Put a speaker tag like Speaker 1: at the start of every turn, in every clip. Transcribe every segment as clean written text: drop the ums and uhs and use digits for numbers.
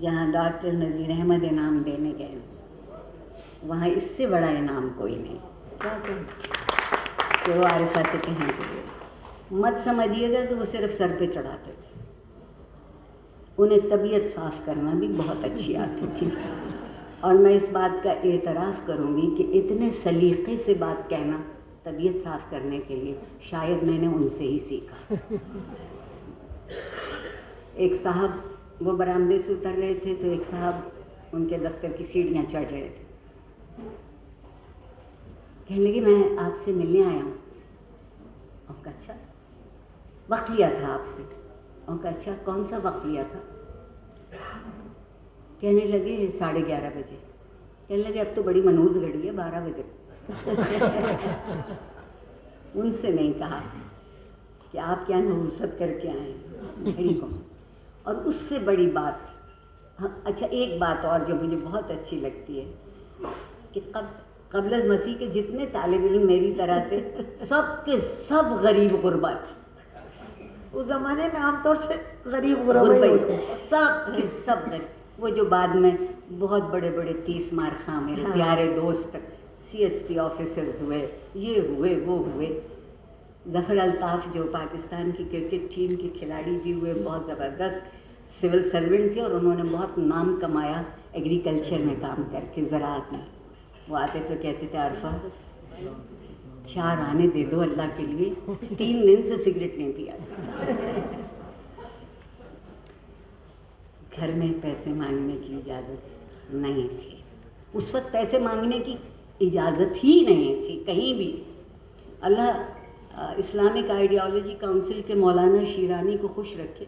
Speaker 1: جہاں ڈاکٹر نذیر احمد انعام دینے گئے وہاں اس سے بڑا انعام کوئی نہیں
Speaker 2: کیا
Speaker 1: کہ وہ عارفہ سے کہیں گے مت سمجھیے گا کہ وہ صرف سر پہ چڑھاتے تھے، انہیں طبیعت صاف کرنا بھی بہت اچھی آتی تھی، اور میں اس بات کا اعتراف کروں گی کہ اتنے سلیقے سے بات کہنا طبیعت صاف کرنے کے لیے شاید میں نے ان سے ہی سیکھا۔ ایک صاحب وہ برآمدے سے اتر رہے تھے تو ایک صاحب ان کے دفتر کی سیڑھیاں چڑھ رہے تھے، کہنے لگے میں آپ سے ملنے آیا ہوں۔ ان کا اچھا وقت لیا تھا آپ سے؟ ان کا اچھا کون سا وقت لیا تھا؟ کہنے لگے 11:30 بجے۔ کہنے لگے اب تو بڑی منحوس گھڑی ہے 12 بجے۔ ان سے نہیں کہا کہ آپ کیا نحوست کر کے آئے ہیں گھڑی کو، اور اس سے بڑی بات اچھا ایک بات اور جو مجھے بہت اچھی لگتی ہے کہ قبل از مسیح کے جتنے طالب علم میری طرح تھے سب کے سب غریب غربا تھے۔
Speaker 2: اس زمانے میں عام طور سے غریب غربائی ہوتے ہیں،
Speaker 1: سب کے سب غریب، وہ جو بعد میں بہت بڑے بڑے 30 مار خاں میرے پیارے دوست CSP آفیسرز ہوئے، یہ ہوئے وہ ہوئے۔ ظفر الطاف جو پاکستان کی کرکٹ ٹیم کے کھلاڑی بھی ہوئے، بہت زبردست سول سرونٹ تھے اور انہوں نے بہت نام کمایا ایگریکلچر میں کام کر کے، زراعت میں۔ وہ آتے تو کہتے تھے عارفہ 4 آنے دے دو اللہ کے لیے، 3 دن سے سگریٹ نہیں پیا۔ گھر میں پیسے مانگنے کی اجازت نہیں تھی، اس وقت پیسے مانگنے کی اجازت ہی نہیں تھی کہیں بھی۔ اللہ اسلامک آئیڈیالوجی کونسل کے مولانا شیرانی کو خوش رکھے،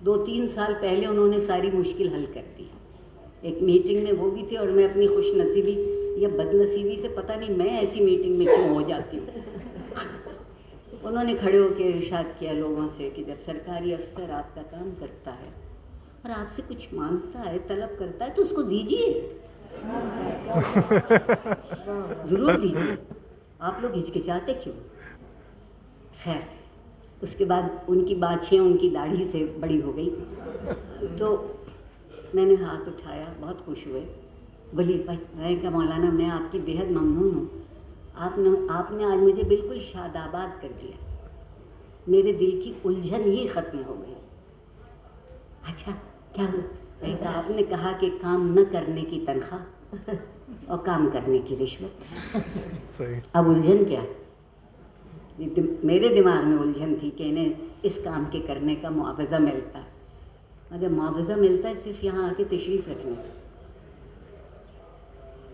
Speaker 1: 2-3 سال پہلے انہوں نے ساری مشکل حل کر دی۔ ایک میٹنگ میں وہ بھی تھے اور میں اپنی خوش نصیبی یا بد نصیبی سے پتہ نہیں میں ایسی میٹنگ میں کیوں ہو جاتی ہوں۔ انہوں نے کھڑے ہو کے ارشاد کیا لوگوں سے کہ جب سرکاری افسر آپ کا کام کرتا ہے اور آپ سے کچھ مانگتا ہے، طلب کرتا ہے تو اس کو دیجیے، ضرور دیجیے، آپ لوگ ہچکچاتے کیوں؟ خیر اس کے بعد ان کی باتیں ان کی داڑھی سے بڑی ہو گئی تو میں نے ہاتھ اٹھایا، بہت خوش ہوئے، بولی میں کہ مولانا میں آپ کی بے حد ممنون ہوں، آپ نے آج مجھے بالکل شاد آباد کر دیا، میرے دل کی الجھن ہی ختم ہو گئی۔ اچھا کیا ہوا؟ آپ نے کہا کہ کام نہ کرنے کی تنخواہ اور کام کرنے کی رشوت، اب الجھن کیا؟ میرے دماغ میں الجھن تھی کہ انہیں اس کام کے کرنے کا معاوضہ ملتا ہے، مگر معاوضہ ملتا ہے صرف یہاں آ کے تشریف رکھنے کا،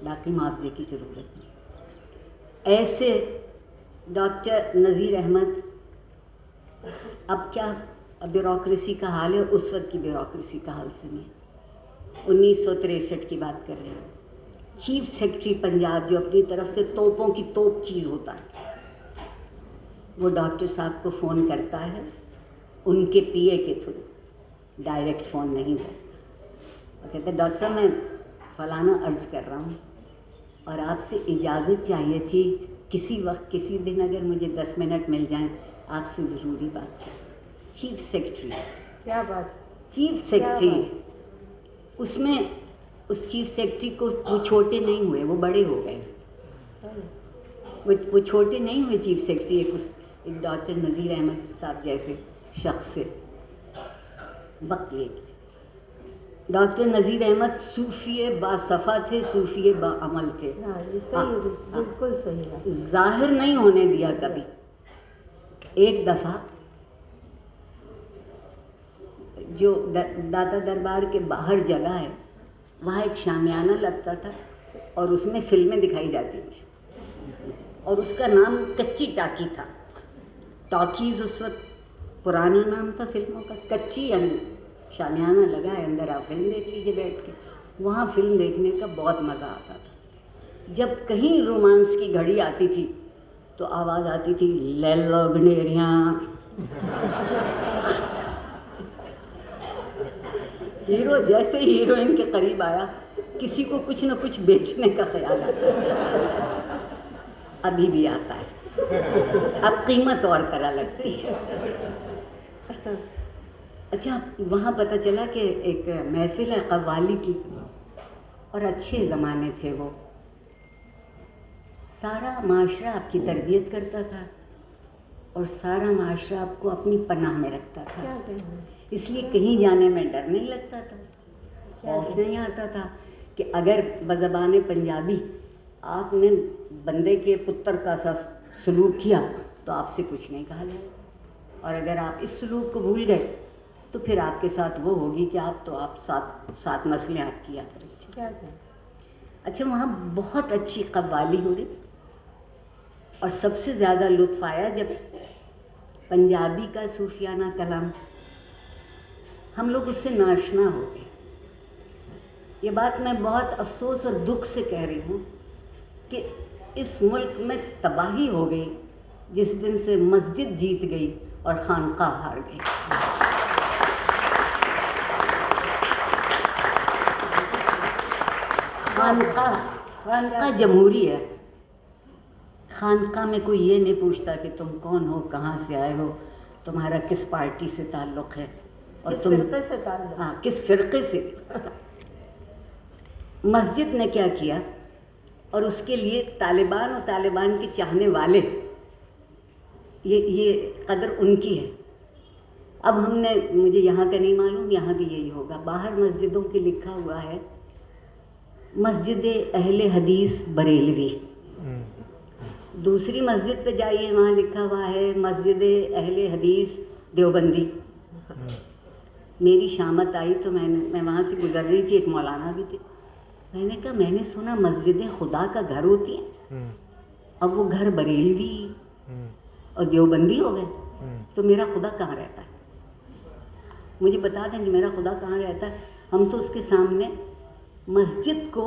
Speaker 1: باقی معاوضے کی ضرورت نہیں۔ ایسے ڈاکٹر نذیر احمد، اب کیا بیوروکریسی کا حال ہے، اس وقت کی بیوروکریسی کا حال سنیے۔ 1963 کی بات کر رہے ہیں، چیف سیکرٹری پنجاب جو اپنی طرف سے توپوں کی توپ چیز ہوتا ہے، وہ ڈاکٹر صاحب کو فون کرتا ہے ان کے PA کے تھرو، ڈائریکٹ فون نہیں کرتا، وہ کہتا ہے ڈاکٹر صاحب میں فلانا عرض کر رہا ہوں اور آپ سے اجازت چاہیے تھی، کسی وقت کسی دن اگر مجھے 10 منٹ مل جائیں آپ سے ضروری بات کریں۔ چیف سیکرٹری،
Speaker 2: کیا بات،
Speaker 1: چیف سیکرٹری، اس میں اس چیف سیکرٹری کو وہ چھوٹے نہیں ہوئے، وہ بڑے ہو گئے، وہ چھوٹے نہیں ہوئے چیف سیکرٹری، ایک ڈاکٹر نذیر احمد صاحب جیسے شخص سے وقت لے کے۔ ڈاکٹر نذیر احمد صوفی باصفا تھے، صوفی با عمل تھے،
Speaker 2: صحیح، بالکل صحیح ہے،
Speaker 1: ظاہر نہیں ہونے دیا کبھی۔ ایک دفعہ جو داتا دربار کے باہر جگہ ہے وہاں ایک شامیانہ لگتا تھا اور اس میں فلمیں دکھائی جاتی تھی اور اس کا نام کچی ٹاکی تھا۔ ٹاکیز اس وقت پرانا نام تھا فلموں کا، کچی یعنی شامیانہ لگا ہے، اندر آپ فلم دیکھ لیجیے بیٹھ کے۔ وہاں فلم دیکھنے کا بہت مزہ آتا تھا، جب کہیں رومانس کی گھڑی آتی تھی تو آواز آتی تھی لے لو گنیریاں، ہیرو جیسے ہی ہیروئن کے قریب آیا کسی کو کچھ نہ کچھ بیچنے کا خیال آتا، ابھی بھی آتا ہے، اب قیمت اور طرح لگتی ہے۔ اچھا وہاں پتہ چلا کہ ایک محفل ہے قوالی کی، اور اچھے زمانے تھے وہ، سارا معاشرہ آپ کی تربیت کرتا تھا اور سارا معاشرہ آپ کو اپنی پناہ میں رکھتا تھا،
Speaker 2: کیا کہنا،
Speaker 1: اس لیے کہیں جانے میں ڈر نہیں لگتا تھا، خوف نہیں آتا تھا کہ اگر بزبان پنجابی آپ نے بندے کے پتر کا سا سلوک کیا تو آپ سے کچھ نہیں کہا جائے، اور اگر آپ اس سلوک کو بھول گئے تو پھر آپ کے ساتھ وہ ہوگی کہ آپ سات مسئلے آپ کی یاد رکھیں۔
Speaker 2: کیا کہنا۔
Speaker 1: اچھا وہاں بہت اچھی قوالی ہو رہی، اور سب سے زیادہ لطف آیا جب پنجابی کا صوفیانہ کلام، ہم لوگ اس سے ناشنا ہو گئے۔ یہ بات میں بہت افسوس اور دکھ سے کہہ رہی ہوں کہ اس ملک میں تباہی ہو گئی جس دن سے مسجد جیت گئی اور خانقاہ ہار گئی۔ خانقاہ جمہوری ہے، خانقاہ میں کوئی یہ نہیں پوچھتا کہ تم کون ہو، کہاں سے آئے ہو، تمہارا کس پارٹی سے تعلق ہے، اور
Speaker 2: کس
Speaker 1: تم
Speaker 2: فرقے سے تعلق،
Speaker 1: ہاں کس فرقے سے۔ مسجد نے کیا کیا، اور اس کے لیے طالبان اور طالبان کے چاہنے والے، یہ قدر ان کی ہے۔ اب ہم نے، مجھے یہاں کا نہیں معلوم، یہاں بھی یہی ہوگا، باہر مسجدوں کے لکھا ہوا ہے مسجد اہل حدیث بریلوی، دوسری مسجد پہ جائیے وہاں لکھا ہوا ہے مسجد اہل حدیث دیوبندی۔ میری شامت آئی تو میں وہاں سے گزر رہی تھی، ایک مولانا بھی تھے، میں نے کہا میں نے سنا مسجد خدا کا گھر ہوتی ہے، اب وہ گھر بریلوی اور دیوبندی ہو گئے، تو میرا خدا کہاں رہتا ہے؟ مجھے بتا دیں کہ میرا خدا کہاں رہتا ہے۔ ہم تو اس کے سامنے مسجد کو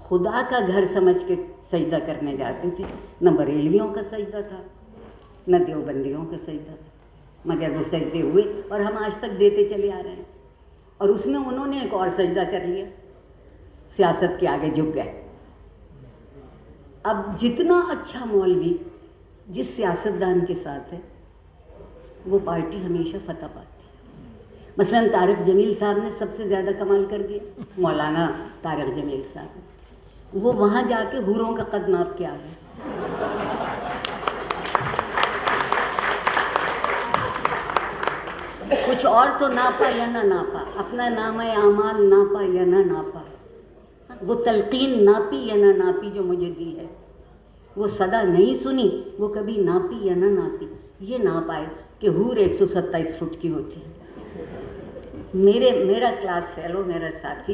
Speaker 1: خدا کا گھر سمجھ کے سجدہ کرنے جاتے تھے، نہ بریلویوں کا سجدہ تھا نہ دیوبندیوں کا سجدہ تھا، مگر وہ سجدے ہوئے اور ہم آج تک دیتے چلے آ رہے ہیں، اور اس میں انہوں نے ایک اور سجدہ کر لیا، سیاست کے آگے جھک گئے۔ اب جتنا اچھا مولوی جس سیاستدان کے ساتھ ہے وہ پارٹی ہمیشہ فتح پاتی ہے۔ مثلاً طارق جمیل صاحب نے سب سے زیادہ کمال کر دیا، مولانا طارق جمیل صاحب، وہ وہاں جا کے حوروں کا قد ناپ کے آ گئے۔ کچھ اور تو ناپا یا نہ ناپا، اپنا نامہ اعمال ناپا یا نہ ناپا، وہ تلقین ناپی یا نہ ناپی جو مجھے دی ہے، وہ صدا نہیں سنی، وہ کبھی ناپی یا نہ ناپی، یہ ناپ آئے کہ حور 127 فٹ کی ہوتی ہے۔ میرا کلاس فیلو، میرا ساتھی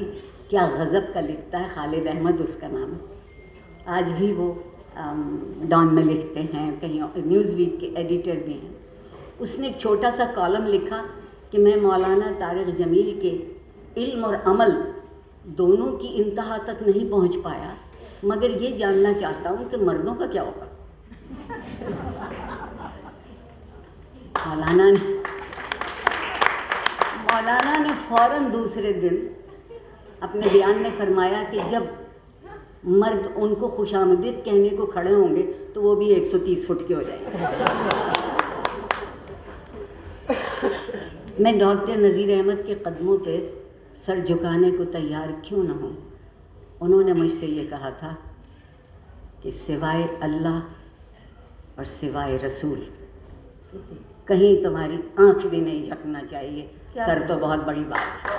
Speaker 1: کیا غضب کا لکھتا ہے، خالد احمد اس کا نام ہے، آج بھی وہ ڈان میں لکھتے ہیں، کہیں نیوز ویک کے ایڈیٹر بھی ہیں۔ اس نے ایک چھوٹا سا کالم لکھا کہ میں مولانا طارق جمیل کے علم اور عمل دونوں کی انتہا تک نہیں پہنچ پایا، مگر یہ جاننا چاہتا ہوں کہ مردوں کا کیا ہوگا۔ مولانا نے فوراً دوسرے دن اپنے بیان میں فرمایا کہ جب مرد ان کو خوش آمدید کہنے کو کھڑے ہوں گے تو وہ بھی 130 فٹ کے ہو جائیں گے۔ میں ڈاکٹر نذیر احمد کے قدموں پہ سر جھکانے کو تیار کیوں نہ ہوں؟ انہوں نے مجھ سے یہ کہا تھا کہ سوائے اللہ اور سوائے رسول کہیں تمہاری آنکھ بھی نہیں جھکنا چاہیے، سر تو بہت بڑی بات ہے۔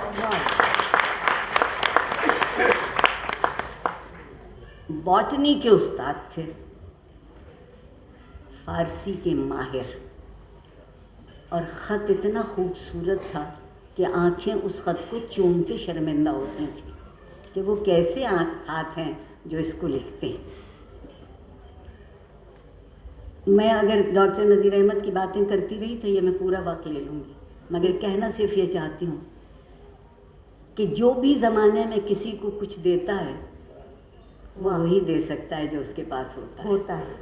Speaker 1: باٹنی کے استاد تھے، فارسی کے ماہر، اور خط اتنا خوبصورت تھا کہ آنکھیں اس خط کو چوم کے شرمندہ ہوتی تھیں کہ وہ کیسے ہاتھ ہیں جو اس کو لکھتے ہیں۔ میں اگر ڈاکٹر نذیر احمد کی باتیں کرتی رہی تو یہ میں پورا وقت لے لوں گی، مگر کہنا صرف یہ چاہتی ہوں کہ جو بھی زمانے میں کسی کو کچھ دیتا ہے وہ وہی دے سکتا ہے جو اس کے پاس ہوتا ہے،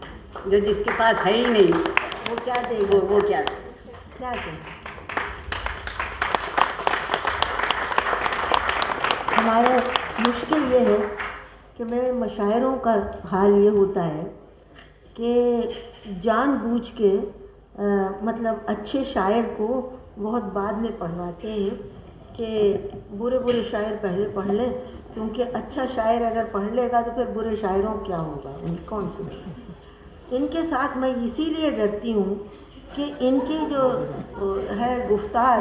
Speaker 1: جو جس کے پاس ہے ہی نہیں وہ کیا دے گا، وہ کیا دے گا۔
Speaker 2: ہمارا مشکل یہ ہے کہ میں مشاعروں کا حال یہ ہوتا ہے کہ جان بوجھ کے مطلب اچھے شاعر کو بہت بعد میں پڑھواتے ہیں کہ برے برے شاعر پہلے پڑھ لیں، کیونکہ اچھا شاعر اگر پڑھ لے گا تو پھر برے شاعروں کیا ہوگا، ان کون سنے. ان کے ساتھ میں اسی لیے ڈرتی ہوں کہ ان کی جو ہے گفتار،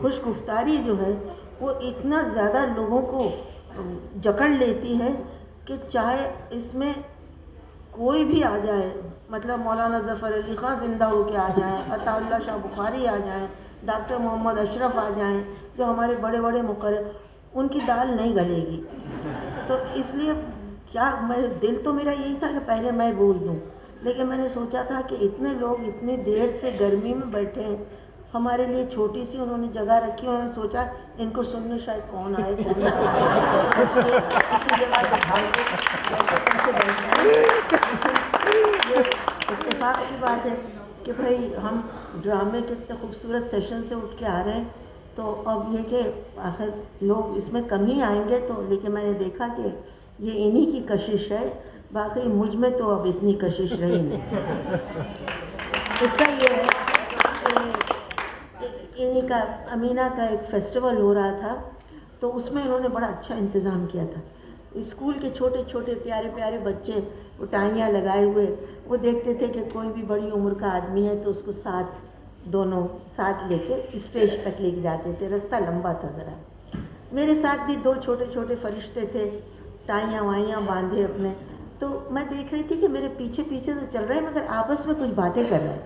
Speaker 2: خوش گفتاری جو ہے وہ اتنا زیادہ لوگوں کو جکڑ لیتی ہے کہ چاہے اس میں کوئی بھی آ جائے، مطلب مولانا ظفر علی خان زندہ ہو کے آ جائیں، عطا اللہ شاہ بخاری آ جائیں، ڈاکٹر محمد اشرف آ جائیں، جو ہمارے بڑے بڑے مقرر، ان کی دال نہیں گلے گی. تو اس لیے کیا میں دل تو میرا یہی تھا کہ پہلے میں بول دوں، لیکن میں نے سوچا تھا کہ اتنے لوگ اتنی دیر سے گرمی میں بیٹھے ہیں، ہمارے لیے چھوٹی سی انہوں نے جگہ رکھی، انہوں نے سوچا ان کو سننے شاید کون آئے کون نہ آئے، اسی جگہ سے یہ اتفاق کی بات ہے کہ بھائی ہم ڈرامے کے اتنے خوبصورت سیشن سے اٹھ کے آ رہے ہیں، تو اب یہ کہ آخر لوگ اس میں کم ہی آئیں گے، تو لیکن میں نے دیکھا کہ یہ انہی کی کشش ہے، باقی مجھ میں تو اب اتنی کشش رہی نہیں. قصہ یہ ہے کہ انہی کا امینہ کا ایک فیسٹیول ہو رہا تھا، تو اس میں انہوں نے بڑا اچھا انتظام کیا تھا. اسکول کے چھوٹے چھوٹے پیارے پیارے بچے وہ ٹائیاں لگائے ہوئے، وہ دیکھتے تھے کہ کوئی بھی بڑی عمر کا آدمی ہے تو اس کو دونوں ساتھ لے کے اسٹیج تک لے کے جاتے تھے. رستہ لمبا تھا ذرا. میرے ساتھ بھی 2 چھوٹے چھوٹے فرشتے تھے، ٹائیاں وائیاں باندھے اپنے. تو میں دیکھ رہی تھی کہ میرے پیچھے پیچھے تو چل رہے ہیں مگر آپس میں کچھ باتیں کر رہے ہیں.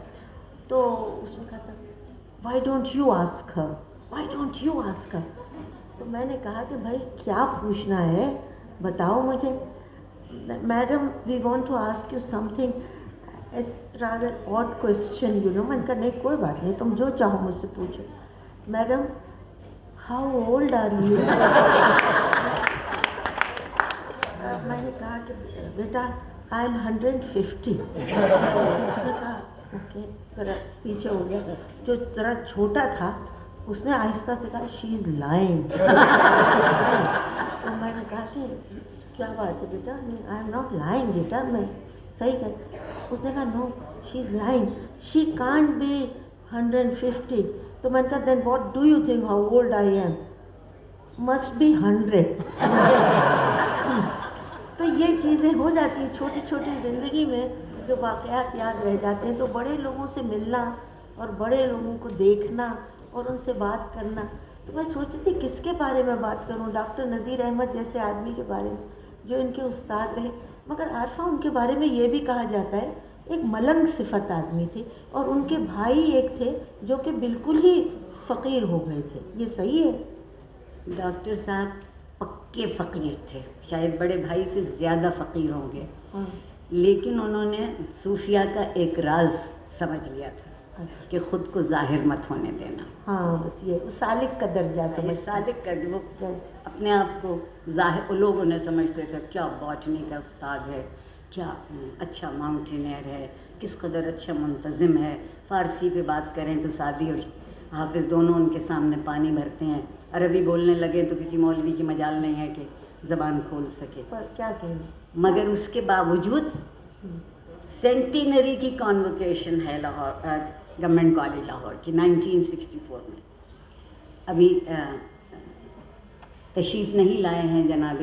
Speaker 2: تو اس میں کہا تھا why don't you ask her, why don't you ask her. تو میں نے کہا کہ بھائی کیا پوچھنا ہے بتاؤ مجھے. Madam we want to ask you something, it's rather odd question you know. میں نے کہا نہیں کوئی بات نہیں، تم جو چاہو مجھ سے پوچھو. Madam how old are you? میں نے کہا کہ بیٹا آئی ایم 150. اس نے کہا اوکے، ذرا پیچھے ہو گیا. جو ذرا چھوٹا تھا اس نے آہستہ سے کہا شی از لائنگ. تو میں نے کہا کہ کیا بات ہے بیٹا؟ آئی ایم ناٹ لائنگ بیٹا، میں صحیح کہ. اس نے کہا no she is lying, she can't be 150. تو میں نے کہا then what do you think how old I am? Must be 100. تو یہ چیزیں ہو جاتی ہیں چھوٹی چھوٹی زندگی میں، جو واقعات یاد رہ جاتے ہیں. تو بڑے لوگوں سے ملنا اور بڑے لوگوں کو دیکھنا اور ان سے بات کرنا. تو میں سوچی تھی کس کے بارے میں بات کروں، ڈاکٹر نذیر احمد جیسے آدمی کے بارے میں جو ان کے استاد رہے. مگر عارفہ ان کے بارے میں یہ بھی کہا جاتا ہے ایک ملنگ صفت آدمی تھے، اور ان کے بھائی ایک تھے جو کہ بالکل ہی فقیر ہو گئے تھے. یہ صحیح ہے؟
Speaker 1: ڈاکٹر صاحب پکے فقیر تھے، شاید بڑے بھائی سے زیادہ فقیر ہوں گے. لیکن انہوں نے صوفیہ کا ایک راز سمجھ لیا تھا کہ خود کو ظاہر مت ہونے دینا.
Speaker 2: ہاں بس یہ سالک کا درجہ سمجھ.
Speaker 1: سالک کر وہ اپنے آپ کو ظاہر، لوگوں نے سمجھتے تھے کیا باٹنی کا استاد ہے، کیا اچھا ماؤنٹینئر ہے، کس قدر اچھا منتظم ہے. فارسی پہ بات کریں تو سعدی اور حافظ دونوں ان کے سامنے پانی بھرتے ہیں. عربی بولنے لگے تو کسی مولوی کی مجال نہیں ہے کہ زبان کھول سکے.
Speaker 2: پر کیا کہیں،
Speaker 1: مگر اس کے باوجود سینٹینری کی کانوکیشن ہے لاہور گورنمنٹ کالج لاہور کی 1964 میں. ابھی تشریف نہیں لائے ہیں جناب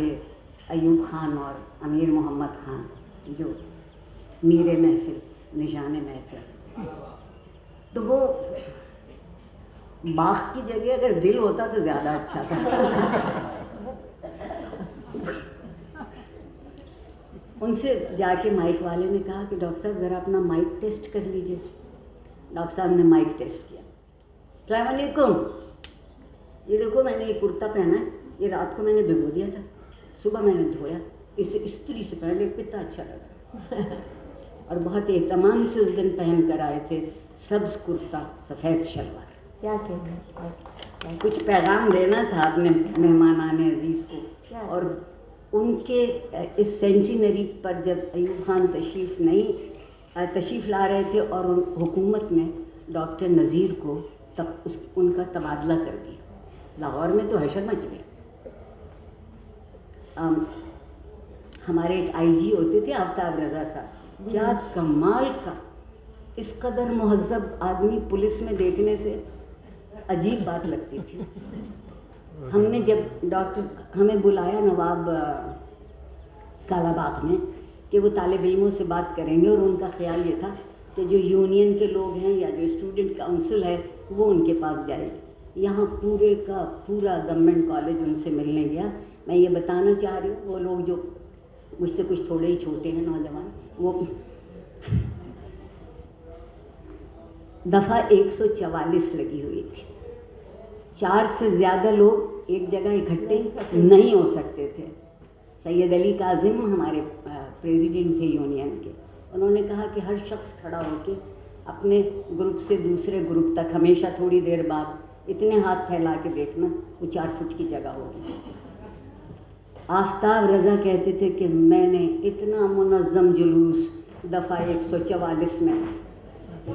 Speaker 1: ایوب خان اور امیر محمد خان جو میر محفل نشان محفل. تو وہ باغ کی جگہ اگر دل ہوتا تو زیادہ اچھا تھا. ان سے جا کے مائک والے نے کہا کہ ڈاکٹر صاحب ذرا اپنا مائک ٹیسٹ کر لیجیے. ڈاکٹر صاحب نے مائک ٹیسٹ کیا. السلام علیکم، یہ دیکھو میں نے یہ کرتا پہنا ہے، یہ رات کو میں نے بھگو دیا تھا، صبح میں نے دھویا، اسے استری سے پہن لے کتنا اچھا لگا. اور بہت اہتمام سے اس دن پہن کر آئے تھے، سبز کرتا سفید شلوار.
Speaker 2: کیا کہنا،
Speaker 1: کچھ پیغام دینا تھا اپنے مہمانان عزیز کو. اور ان کے اس سینٹینری پر جب ایوب خان تشریف لا رہے تھے اور حکومت نے ڈاکٹر نذیر کو ان کا تبادلہ کر دیا. لاہور میں تو حشر مچ گیا. ہمارے ایک آئی جی ہوتے تھے آفتاب رضا صاحب، کیا کمال کا، اس قدر مہذب آدمی پولیس میں دیکھنے سے عجیب بات لگتی تھی. ہم نے جب ڈاکٹر ہمیں بلایا نواب کالا باغ میں کہ وہ طالب علموں سے بات کریں گے، اور ان کا خیال یہ تھا کہ جو یونین کے لوگ ہیں یا جو اسٹوڈنٹ کاؤنسل ہے وہ ان کے پاس جائے گی. یہاں پورے کا پورا گورنمنٹ کالج ان سے ملنے گیا. میں یہ بتانا چاہ رہی ہوں، وہ لوگ جو مجھ سے کچھ تھوڑے ہی چھوٹے ہیں نوجوان، وہ دفعہ 144 لگی ہوئی تھی. 4 سے زیادہ لوگ ایک جگہ اکٹھے نہیں ہو سکتے تھے. سید علی کاظم ہمارے پریزیڈنٹ تھے یونین کے، انہوں نے کہا کہ ہر شخص کھڑا ہو کے اپنے گروپ سے دوسرے گروپ تک ہمیشہ تھوڑی دیر بعد اتنے ہاتھ پھیلا کے دیکھنا، وہ 4 فٹ کی جگہ ہوگی. آفتاب رضا کہتے تھے کہ میں نے اتنا منظم جلوس دفعہ 144 میں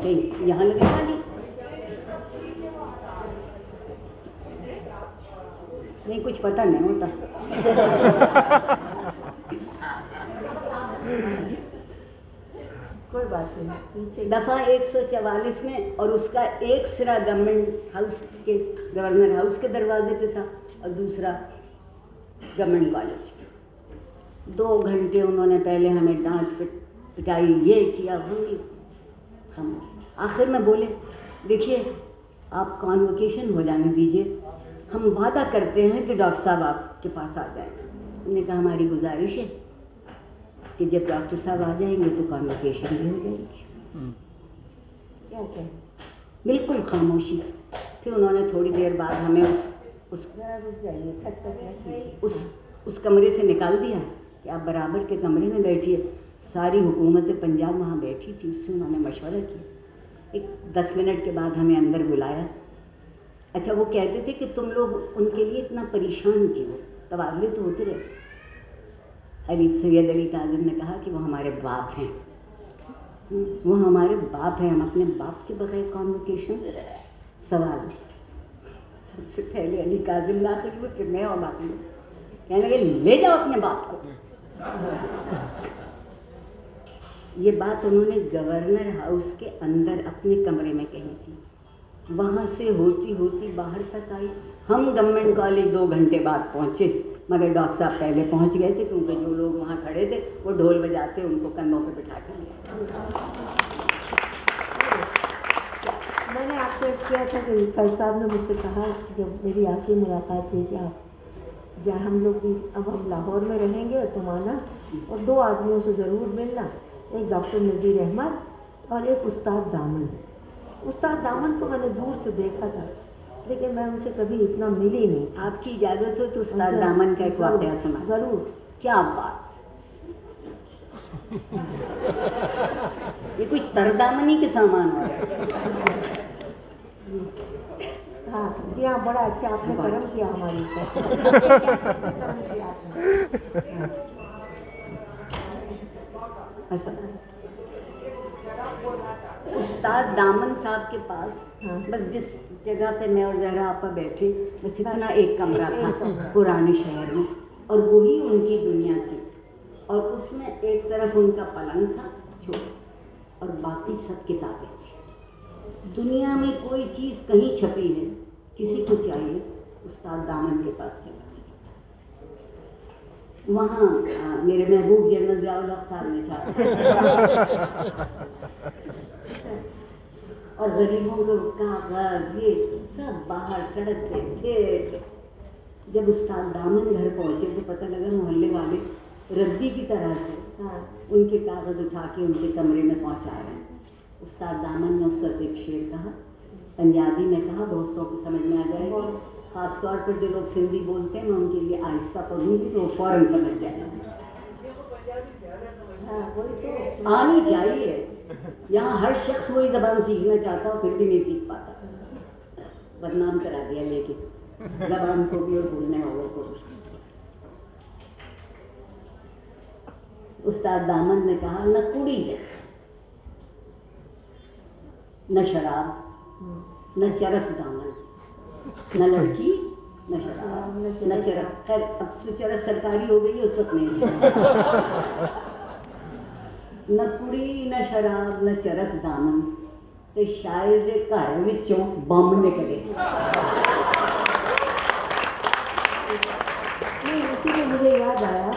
Speaker 1: یہاں لگے گا جی نہیں، کچھ پتہ نہیں ہوتا.
Speaker 2: کوئی بات نہیں.
Speaker 1: دفعہ 144 میں، اور اس کا ایک سرا گورنمنٹ ہاؤس کے گورنر ہاؤس کے دروازے پہ تھا اور دوسرا گورنمنٹ کالج کے. 2 گھنٹے انہوں نے پہلے ہمیں ڈانٹ پٹائی، یہ کیا ہم آخر میں بولے دیکھیے آپ کانوکیشن ہو جانے دیجیے، ہم وعدہ کرتے ہیں کہ ڈاکٹر صاحب آپ کے پاس آ جائیں. انہوں نے کہا ہماری گزارش ہے کہ جب ڈاکٹر صاحب آ جائیں گے تو کانوکیشن بھی ہو جائے گی. کیا کہیں، بالکل خاموشی. پھر انہوں نے تھوڑی دیر بعد ہمیں اس کمرے سے نکال دیا کہ آپ برابر کے کمرے میں بیٹھیے. ساری حکومت پنجاب وہاں بیٹھی تھی، اس سے انہوں نے مشورہ کیا. ایک 10 منٹ کے بعد ہمیں اندر بلایا. اچھا وہ کہتے تھے کہ تم لوگ ان کے لیے اتنا پریشان کیوں، تبادلے تو ہوتے رہے. سید علی کاظم نے کہا کہ وہ ہمارے باپ ہیں، وہ ہمارے باپ ہیں، ہم اپنے باپ کے بغیر کانوکیشن سوال. سب سے پہلے علی کاظم داخل ہوئے، پھر میں اور باقی کہنے لگے لے جاؤ اپنے باپ کو. یہ بات انہوں نے گورنر ہاؤس کے اندر اپنے کمرے میں کہی تھی. وہاں سے ہوتی ہوتی باہر تک آئی. ہم گورنمنٹ کالج 2 گھنٹے بعد پہنچے، مگر ڈاکٹر صاحب پہلے پہنچ گئے تھے کیونکہ جو لوگ وہاں کھڑے تھے وہ ڈھول بجاتے ان کو کندھوں پہ بٹھا کے لیا.
Speaker 2: میں نے آپ سے کیا تھا کہ فیض صاحب نے مجھ سے کہا جب میری آخری ملاقات ہوئی کہ آپ جہاں ہم لوگ بھی اب ہم لاہور میں رہیں گے تم آنا، اور 2 آدمیوں سے ضرور ملنا، ایک ڈاکٹر نذیر احمد اور ایک استاد دامن. استاد دامن کو میں نے دور سے دیکھا تھا لیکن میں ان سے کبھی اتنا ملی نہیں.
Speaker 1: آپ کی اجازت ہو تو استاد دامن کا ایک واقعہ سنا.
Speaker 2: ضرور.
Speaker 1: کیا بات، یہ کوئی تردامنی کے سامان ہو رہا ہے.
Speaker 2: ہاں جی ہاں، بڑا اچھا آپ نے کرم کیا ہمارے اوپر.
Speaker 1: استاد دامن صاحب کے پاس بس جس جگہ پہ میں اور زہرا آپا بیٹھے بس اتنا ایک کمرہ تھا پرانے شہر میں، اور وہی ان کی دنیا تھی. اور اس میں ایک طرف ان کا پلنگ تھا چھوٹا اور باقی سب کتابیں تھیں. دنیا میں کوئی چیز کہیں چھپی ہے، کسی کو چاہیے استاد دامن کے پاس چلا. وہاں میرے محبوب جنرل ضیاء الحق صاحب نے چاہا اور غریبوں کو کاغذ یہ سب باہر سڑک پہ پھر. جب استاد دامن گھر پہنچے تو پتہ لگا محلے والے ردی کی طرح سے ان کے کاغذ اٹھا کے ان کے کمرے میں پہنچا رہے ہیں. استاد دامن نے اس وقت ایک شعر کہا، پنجابی میں کہا، بہت سو کو سمجھ میں آ جائے گا. خاص طور پر جو لوگ سندھی بولتے ہیں میں ان کے لیے آہستہ پڑھوں گی تو وہ فوراً سمجھ جائیں گے. آنی چاہیے. یہاں ہر شخص وہی زبان سیکھنا چاہتا ہو پھر بھی نہیں سیکھ پاتا. بدنام کرا دیا لے کے زبان کو بھی اور بولنے والوں کو بھی. استاد دامن نے کہا نہ کڑی ہے، نہ شراب، نہ چرس دامن، نہ لڑکی، نہ شراب، نہ چرس. خیر اب تو چرس سرکاری ہو گئی، اس وقت نہیں. نہ کڑی، نہ شراب، نہ چرس دامن، تو شاید گھر وچوں بم نکلے.
Speaker 2: نہیں اسی لیے مجھے یاد آیا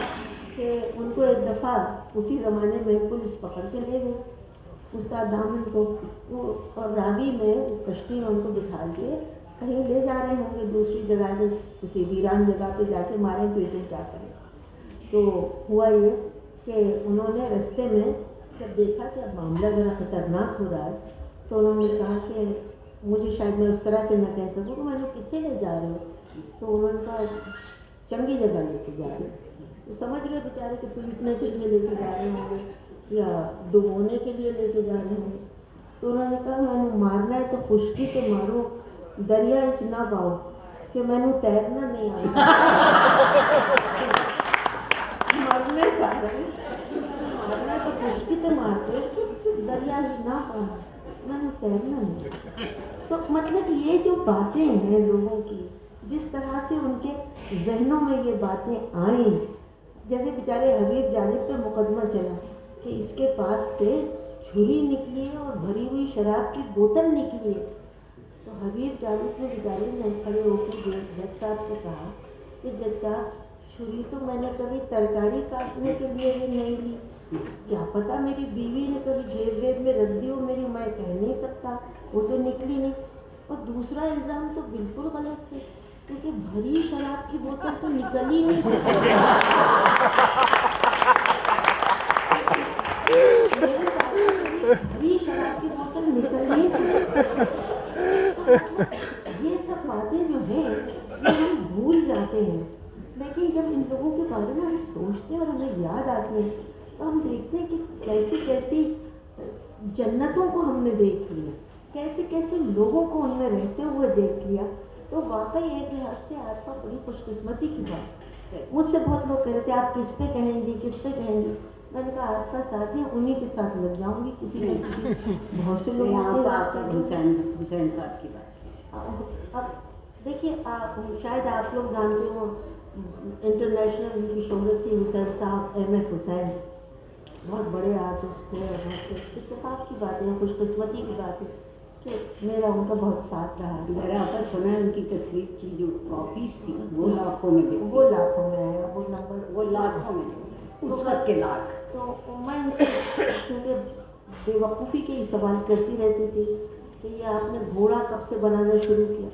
Speaker 2: کہ ان کو ایک دفعہ اسی زمانے میں پولیس پکڑ کے لے گئے استاد دامن کو. وہ اور راوی میں کشتی میں ان کو بٹھا کے کہیں لے جا رہے ہوں گے دوسری جگہ سے, کسی ویران جگہ پہ جا کے مارے پیٹے کیا کریں. تو ہوا یہ کہ انہوں نے رستے میں جب دیکھا کہ اب معاملہ ذرا خطرناک ہو رہا ہے تو انہوں نے کہا کہ مجھے شاید میں اس طرح سے نہ کہہ سکوں کہ میں نے کتنے لے جا رہے ہو. تو انہوں نے کہا چنگی جگہ لے کے جا رہے ہیں. تو سمجھ گئے بیچارے کہ پیٹنے کے لیے لے کے جا رہے ہوں گے یا ڈبونے کے لیے لے کے جا رہے ہوں گے. تو انہوں نے کہا میں نے مارنا ہے تو خشکی تو مارو, دریا اچ نہ پاؤ کہ میں نے تیرنا نہیں آیا. مرنے کا مارنا تو خشکی تو مارتے, دریا اچ نہ پاؤ میں نے تیرنا نہیں. تو مطلب یہ جو باتیں ہیں لوگوں کی, جس طرح سے ان کے ذہنوں میں یہ باتیں آئیں, جیسے بیچارے حبیب جانب پہ مقدمہ چلا کہ اس کے پاس سے چھری نکلی ہے اور بھری ہوئی شراب کی بوتل نکلی ہے. تو حبیب جانب نے بیچارے نے کھڑے ہو کے جج صاحب سے کہا کہ جج صاحب چھری تو میں نے کبھی ترکاری کاٹنے کے لیے بھی نہیں لی, کیا پتہ میری بیوی نے کبھی جیب ویب میں رکھ دی ہو میری, میں کہہ نہیں سکتا, وہ تو نکلی نہیں. اور دوسرا الزام تو بالکل غلط ہے کیونکہ بھری شراب کی بوتل تو نکل ہی نہیں سکتی. بھری شراب کی بوتل نکل ہی نہیں سکتی. یہ سب باتیں جو ہیں یہ ہم بھول جاتے ہیں, لیکن جب ان لوگوں کے بارے میں ہم سوچتے ہیں اور ہمیں یاد آتی ہیں تو ہم دیکھتے ہیں کہ کیسی کیسی جنتوں کو ہم نے دیکھ لیا, کیسے کیسے لوگوں کو ان میں رہتے ہوئے دیکھ لیا. تو واقعی ایک لحاظ سے آپ کا بڑی خوش قسمتی کی بات ہے. مجھ سے بہت لوگ کہہ رہے تھے آپ کس پہ کہیں گی کس پہ کہیں گی. میں نے کہا آپ کا ساتھ ہے انہیں کے ساتھ لگ جاؤں گی, کسی نہ کسی بہت سے لوگوں کے بات کر
Speaker 1: حسین صاحب کی بات.
Speaker 2: اب دیکھیے آپ شاید آپ لوگ جانتے ہو انٹرنیشنل ان کی شہرت تھی حسین صاحب, ایم ایف حسین, بہت بڑے آرٹسٹ تھے. اور بہت اتفاق کی بات ہے, خوش قسمتی کی بات ہے کہ میرا ان کا بہت ساتھ رہا.
Speaker 1: میرا آپ سنا ہے ان کی تصویر کی جو کاپیز تھی وہ لاکھوں میں,
Speaker 2: وہ لاکھوں میں آیا, وہ نمبر
Speaker 1: وہ لاکھوں میں, اس وقت کے لاکھ.
Speaker 2: تو میں ان سے کیونکہ بے وقوفی کے ہی سوال کرتی رہتی تھی کہ یہ آپ نے گھوڑا کب سے بنانا شروع کیا.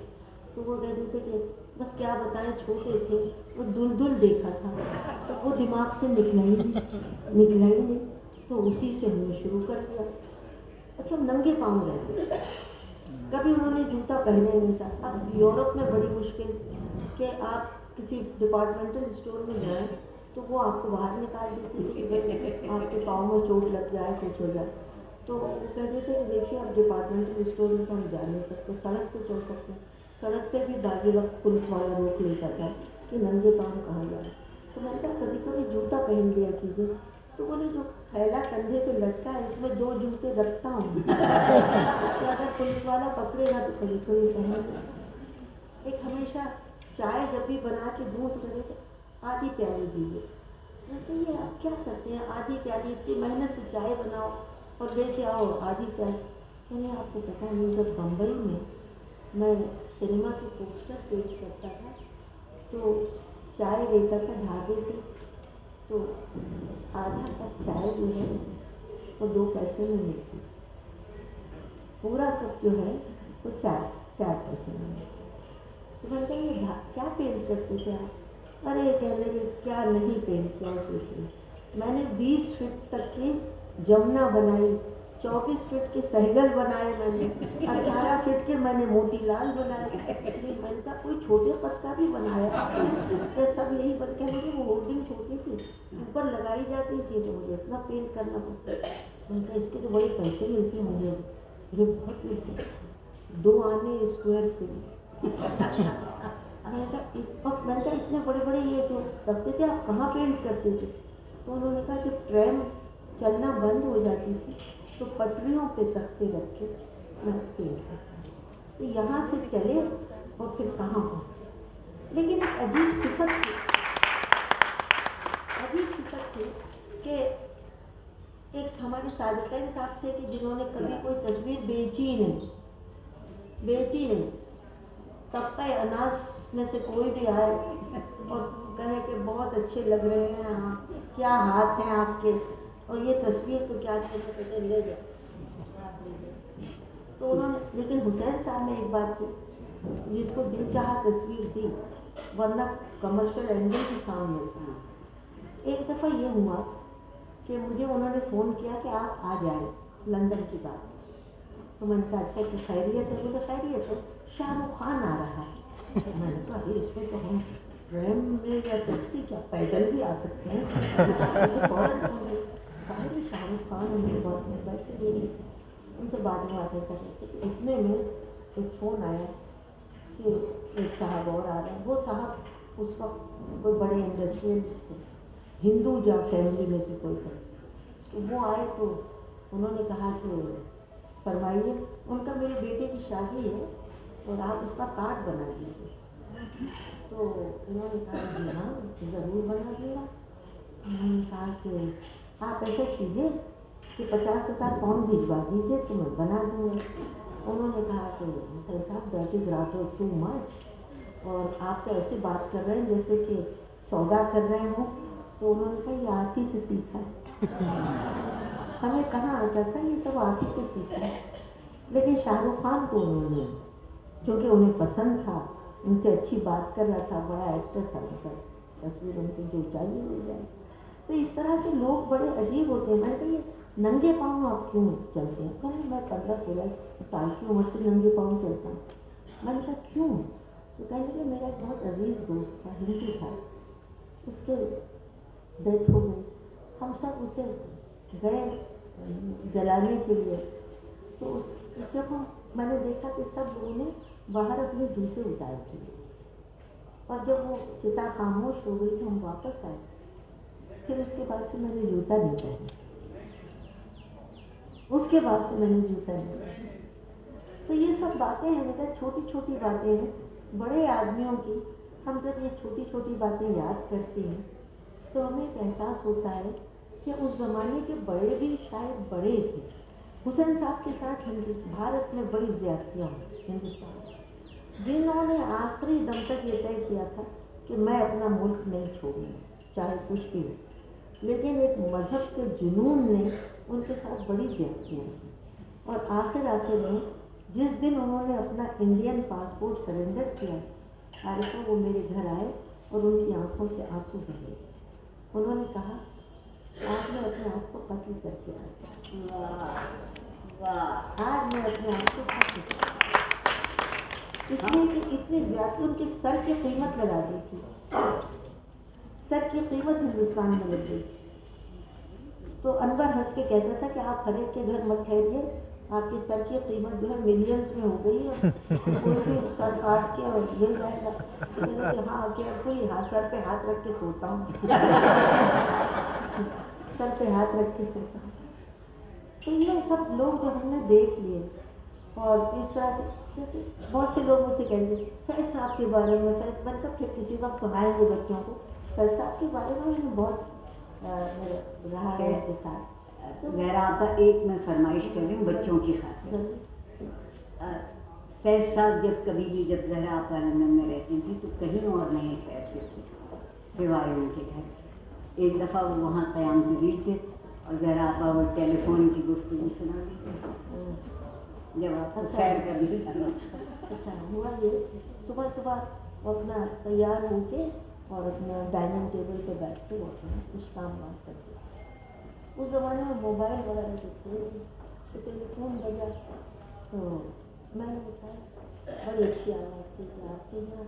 Speaker 2: تو وہ کہتے تھے کہ بس کیا بتائیں چھوٹے تھے, وہ دل دیکھا تھا تو وہ دماغ سے نکلا ہی نہیں, تو اسی سے ہم نے شروع کر دیا. اچھا ننگے پاؤں رہتے, کبھی انہوں نے جوتا پہنے نہیں تھا. اب یورپ میں بڑی مشکل کہ آپ کسی ڈپارٹمنٹل اسٹور میں جائیں تو وہ آپ کو باہر نکال دیتے کہ آپ کے پاؤں میں چوٹ لگ جائے, کچھ ہو جائے. تو وہ کہتے تھے کہ دیکھیے آپ ڈپارٹمنٹل اسٹور میں تو ہم جا نہیں سکتے, سڑک پہ چل سکتے ہیں. سڑک پہ بھی بعض وقت پولیس والا روک لیتا تھا کہ ننگے پاؤں کہاں جائے. تو میں نے کہا کبھی کبھی جوتا پہن لیا کیجیے. تو بولے جو تھیلا کندھے پہ لٹکا ہے اس میں 2 جوتے رکھتا ہوں تو اگر پولیس والا پکڑے گا تو کبھی کبھی پہن لیا. ایک ہمیشہ چائے جب بھی بنا کے دودھ کرے تو آدھی پیالی دیجیے. میں کہ یہ آپ کیا کرتے ہیں آدھی پیالی, اتنی محنت سے چائے بناؤ اور لے کے آؤ آدھی پیالی. میں نے آپ کو پتا نہیں جب بمبئی میں سنیما کے پوسٹر پیش کرتا تھا تو چائے لیتا تھا ڈھابے سے, تو آدھا کپ چائے جو ہے وہ 2 پیسے میں ملتی, پورا کپ جو ہے وہ 4 پیسے میں ملتی. تو میں نے کہا یہ کیا پینٹ کرتے تھے آپ؟ ارے کہنے لگے کیا نہیں پینٹ کیا سوچ رہے. میں نے 20 فٹ تک کی جمنا بنائی, 24 فٹ کے سہگل بنائے, میں نے 18 فٹ کے میں نے موتی لال بنائے. میں نے کہا کوئی چھوٹے پت کا بھی بنایا کہ سب یہی بن کے مجھے وہ ہولڈنگس ہوتی تھی اوپر لگائی جاتی تھی تو مجھے اتنا پینٹ کرنا پڑتا. میں نے کہا اس کے تو بڑے پیسے ملتے ہوں گے. مجھے بہت ملتے, 2 آنے اسکوائر فٹ. میں نے کہا اتنے بڑے بڑے یہ جو رکھتے تھے آپ کہاں پینٹ کرتے تھے؟ تو انہوں نے کہا جب ٹرین چلنا بند ہو جاتی تھی تو پٹریوں پہ تختے رکھ کے میں پینٹ کرتا ہوں. تو یہاں سے چلے اور پھر کہاں پہنچے. لیکن ایک عجیب صفت تھی کہ ایک ہمارے صادقین صاحب تھے کہ جنہوں نے کبھی کوئی تصویر بیچی نہیں. طبقہ اناس میں سے کوئی بھی آئے اور کہے کہ بہت اچھے لگ رہے ہیں آپ, کیا ہاتھ ہیں آپ کے, اور یہ تصویر تو کیا کہتے لے جائے. تو انہوں نے, لیکن حسین صاحب نے ایک بات کی جس کو دل چاہا تصویر دی, ورنہ کمرشل اینگل کی سامنے تھا. ایک دفعہ یہ ہوا کہ مجھے انہوں نے فون کیا کہ آپ آ جائیں لندن کی بات. تو میں نے کہا اچھا کہ خیریت ہے؟ مجھے خیریت ہے, شاہ رخ خان آ رہا ہے. میں نے کہا اس میں تو ہم ٹرین میں یا ٹیکسی کیا پیدل بھی آ سکتے ہیں. شاہ رخ خان ہمیں بہت بیٹھے ہوئے, ان سے بعد میں باتیں کر رہے تھے. اتنے میں ایک فون آیا کہ ایک صاحب اور آ رہے ہیں. وہ صاحب اس وقت کوئی بڑے انڈسٹریلسٹ تھے, ہندو یا فیملی میں سے کوئی تھے. تو وہ آئے تو انہوں نے کہا کہ فرمائیے, ان کا میرے بیٹے کی شادی ہے اور آپ اس کا کارڈ بنا دیجیے. تو انہوں نے کہا جی ہاں ضرور بنا دوں گا. انہوں نے کہا کہ آپ ایسے کیجیے کہ 50,000 پاؤنڈ بھجوا دیجیے تو میں بنا دوں گا. انہوں نے کہا کہ حسین صاحب that is rather too much, اور آپ تو ایسے بات کر رہے ہیں جیسے کہ سودا کر رہے ہوں. تو انہوں نے کہا یہ آپ ہی سے سیکھا ہے, ہمیں کہاں آتا تھا, یہ سب آپ ہی سے سیکھا ہے. لیکن شاہ رخ خان کو انہوں نے, جو کہ انہیں پسند تھا, ان سے اچھی بات کر رہا تھا, بڑا ایکٹر تھا, تصویر ان سے جو چاہیے مل جائے. تو اس طرح کے لوگ بڑے عجیب ہوتے ہیں. میں نے کہا یہ ننگے پاؤں آپ کیوں چلتے ہیں؟ کہنے میں 15-16 سال کی عمر سے ننگے پاؤں چلتا ہوں. میں نے کہا کیوں؟ تو کہنے کہ میرا ایک بہت عزیز دوست تھا, ہندو تھا, اس کے ڈیتھ ہو گئی. ہم سب اسے گئے جلانے کے لیے. تو جب میں نے دیکھا کہ سب لوگوں نے باہر اپنے جوتے اتار دیے, اور جب وہ چتا خاموش ہو گئی تو ہم واپس آئے. پھر اس کے بعد سے میں نے جوتا نہیں پہنا, اس کے بعد سے میں نے جوتا نہیں پہنا. تو یہ سب باتیں ہیں بیٹا, چھوٹی چھوٹی باتیں ہیں بڑے آدمیوں کی. ہم جب یہ چھوٹی چھوٹی باتیں یاد کرتے ہیں تو ہمیں ایک احساس ہوتا ہے کہ اس زمانے کے بڑے بھی شاید بڑے تھے. حسین صاحب کے ساتھ بھارت میں بڑی زیادتیاں ہوئی ہندوستان میں, جنہوں نے آخری دم تک یہ طے کیا تھا کہ میں اپنا ملک نہیں چھوڑوں گا چاہے کچھ بھی ہو. لیکن ایک مذہب کے جنون نے ان کے ساتھ بڑی زیادتیاں کی, اور آخر میں جس دن انہوں نے اپنا انڈین پاسپورٹ سرنڈر کیا, عارفہ وہ میرے گھر آئے اور ان کی آنکھوں سے آنسو بہے. انہوں نے کہا آپ نے اپنے آپ کو قتل کر کے آیا, آج میں اپنے آپ کو قتل کر, اس لیے کہ اتنی زیادتی ان کے سر کی قیمت لگا دی تھی. سر کی قیمت ہندوستان میں لگ گئی. تو انور ہنس کے کہتا تھا کہ آپ ہر ایک کے گھر مت ٹھہریے, آپ کے سر کی قیمت جو ہے ملینس میں ہو گئی ہے, کوئی بھی سر کاٹ کے اور لے جائے گا. کہ ہاں کیا کوئی سر پہ ہاتھ رکھ کے سوتا ہوں, سر پہ ہاتھ رکھ کے سوتا ہوں. تو یہ سب لوگ جو ہم نے دیکھ لیے, اور اس طرح سے جیسے بہت سے لوگ مجھ سے کہیں گے فیض صاحب کے بارے میں, فیض بن کر پھر کسی وقت سنائیں گے بچوں کو. فیض صاحب کے بارے میں انہیں بہت رہا ہے ان کے ساتھ.
Speaker 1: غیر آپا ایک میں فرمائش کر رہی ہوں بچوں کی خاطر. فیض صاحب جب کبھی بھی, جب زہرا آپا لندن میں رہتی تھی تو کہیں اور نہیں ٹھہرتے تھے سوائے ان کے گھر. ایک دفعہ وہ وہاں قیام جزیر تھے اور زہرا آپا وہ ٹیلی فون کی گفتگو سنا دی جب آپ سیر کر رہی تھی.
Speaker 2: اچھا ہوا یہ, صبح صبح وہ اپنا تیار ہو کے اور اپنا ڈائننگ ٹیبل پہ بیٹھ کے وہ اپنا کچھ کام بات کرتے. اس زمانے میں موبائل وغیرہ جو تھے, تو ٹیلی فون بجا تو میں نے بتایا بڑی اچھی آواز تھی کہ آپ کے یہاں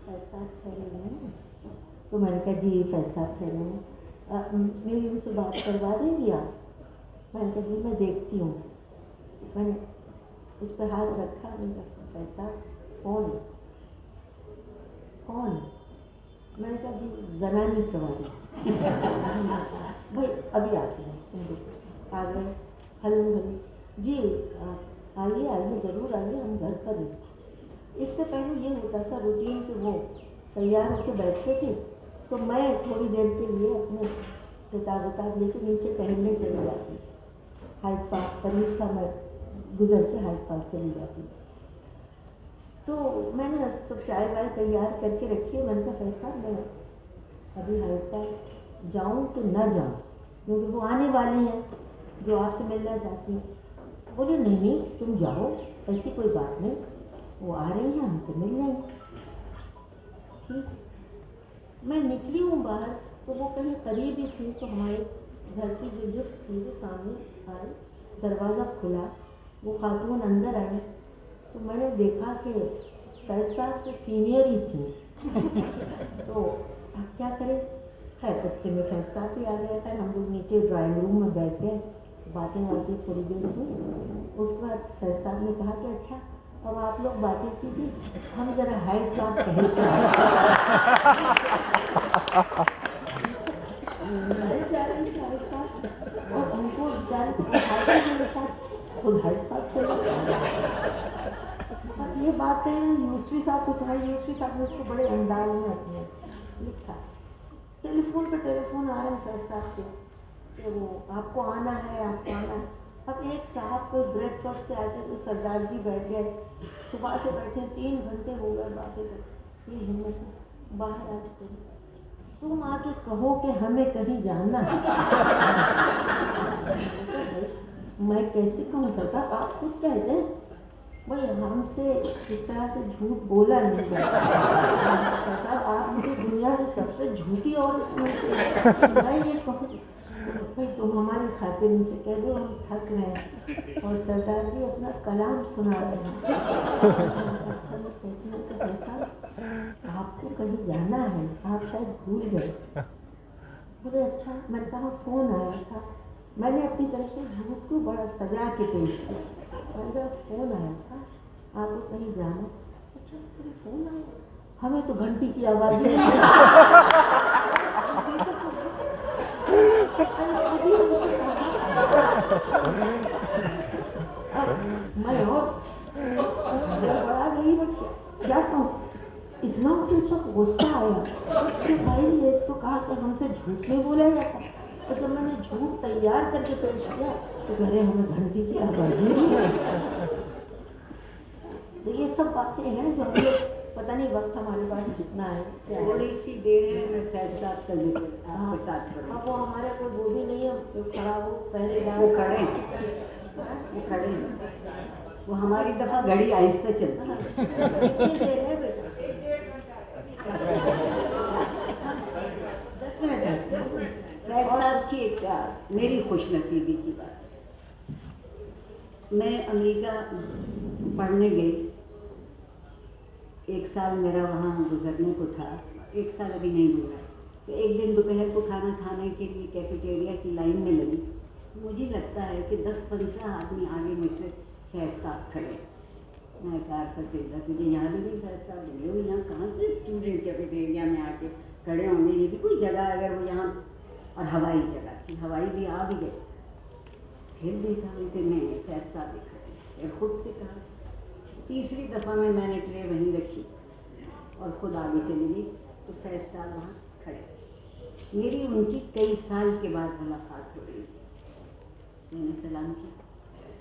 Speaker 2: فیض صاحب ٹھہرے ہوئے ہیں. تو میں نے کہا جی فیض صاحب ٹھہرے ہیں, میری ان سے بات کروا دیں گی آپ؟ میں نے کہا جی میں دیکھتی ہوں. میں نے اس پہ ہاتھ رکھا, میں نے کہا فیض صاحب کون ہے؟ کون ہے؟ میں نے کہا جی زنانی سواری. بھائی ابھی آتے ہیں, آ گئے ہلو جی آئیے آئیے ضرور آئیے, ہم گھر پر ہیں. اس سے پہلے یہ ہوتا تھا روٹین کہ وہ تیار ہو کے بیٹھتے تھے تو میں تھوڑی دیر کے لیے اپنے کتاب لے کے نیچے ٹہلنے چلی جاتی. ہائیڈ پارک قریب تھا، میں گزر کے ہائیڈ پارک چلی جاتی. تو میں نے سب چائے وائے تیار کر کے رکھی ہے. میں نے کہا فیصل میں ابھی ہائیڈ پارک جاؤں کہ نہ جاؤں، کیونکہ وہ آنے والی ہیں جو آپ سے ملنا چاہتی ہیں. بولے نہیں نہیں تم جاؤ، ایسی کوئی بات نہیں، وہ آ رہی ہیں ہم سے مل لیں گے. ٹھیک. میں نکلی ہوں باہر تو وہ کہیں قریب ہی تھی، تو ہمارے گھر کی جو لفٹ تھی وہ سامنے آئی، دروازہ کھلا، وہ خاتون اندر آئی تو میں نے دیکھا کہ فیض صاحب سے سینئر ہی تھی. تو اب کیا کریں، خیر رستے میں فیض صاحب بھی آ گیا تھا. ہم لوگ نیچے ڈرائنگ روم میں بیٹھ گئے، باتیں تھوڑی دیر ہوئی. اس کے بعد فیض صاحب نے کہا کہ اچھا اب آپ لوگ باتیں کیجیے، ہم ذرا ہائیڈ پارک ٹہل کے آئے. میں جا رہی تھی ہائیڈ پارک اور ان کو جا رہی تھی میرے ساتھ خود ہائیڈ پارک چلے گئے. اب یہ باتیں یوسفی صاحب کو سنائی. یوسفی صاحب نے اس کو بڑے انداز میں اپنے لکھا. ٹیلی فون پہ ٹیلی فون آ رہے ہیں فیض صاحب کے کہ وہ آپ کو آنا ہے، آپ کو آنا ہے. اب ایک صاحب کو بریڈ فورٹ سے آتے تو سردار جی بیٹھ گئے، صبح سے بیٹھے 3 گھنٹے ہو گئے باتیں کرتے. یہ ہمت باہر آ کے تم آ کے کہو کہ ہمیں کہیں جانا ہے. میں کیسے کہوں فیصل، آپ خود کہتے ہیں بھائی ہم سے اس طرح سے جھوٹ بولا نہیں جاتا. فیصل آپ مجھے دنیا کی سب سے جھوٹی عورت سمجھتے ہیں، میں یہ کہوں بھائی تم ہماری خاطر ان سے کہہ دو ہم تھک رہے ہیں اور سردار جی اپنا کلام سنا رہے ہیں. اچھا میں کہتی ہوں کہ فیصل آپ کو کہیں جانا ہے، آپ شاید بھول گئے. بولے اچھا. میں نے کہا فون آیا تھا. میں نے اپنی طرف سے جھوٹ کو بڑا سجا کے پیش کیا. میں نے کہا فون آیا تھا آپ کو کہیں جانا. اچھا پھر فون آیا، ہمیں تو گھنٹی کی آواز نہیں. میں اور بڑا گئی کیا کہوں. اتنا مجھے اس وقت غصہ آیا کہ بھائی ایک تو کہا کہ ہم سے جھوٹ نہیں بولا جاتا، اور جب میں نے جھوٹ تیار کر کے پیش کیا تو کہہ رہے ہمیں گھنٹی کی آواز نہیں. تو یہ سب باتیں ہیں جو ہم لوگ پتہ نہیں وقت ہمارے پاس کتنا ہے.
Speaker 1: تھوڑی سی دیر ہے میں فیض صاحب کا ذکر آپ کے ساتھ کروں.
Speaker 2: اب وہ ہمارے کوئی وہ بھی نہیں ہے جو کھڑا ہو پہلے بار.
Speaker 1: وہ کھڑے ہیں، وہ کھڑے ہیں. وہ ہماری دفعہ گھڑی آہستہ چلتی ہے. فیض صاحب کی ایک میری خوش نصیبی کی بات. میں امریکہ پڑھنے گئی، 1 سال میرا وہاں گزرنے کو تھا. 1 سال ابھی نہیں گزرا. تو ایک دن دوپہر کو کھانا کھانے کے لیے کیفیٹیریا کی لائن میں لگی. مجھے لگتا ہے کہ 10-15 آدمی آگے مجھ سے فیض صاحب کھڑے. میں کار پسندہ تجھے یہاں بھی نہیں فیض صاحب ملے ہو، یہاں کہاں سے اسٹوڈنٹ کیفیٹیریا میں آ کے کھڑے ہوں گے، یہ بھی کوئی جگہ اگر وہ یہاں. اور ہوائی جگہ تھی، ہوائی بھی آ بھی گئے. پھر دیکھا کہ نہیں فیض صاحب بھی کھڑے. پھر خود سے کہا. تیسری دفعہ میں نے ٹرے وہیں رکھی اور خود آگے چلی گئی تو فیض صاحب وہاں کھڑے. میری ان کی کئی سال کے بعد ملاقات ہو رہی تھی. میں نے سلام کیا،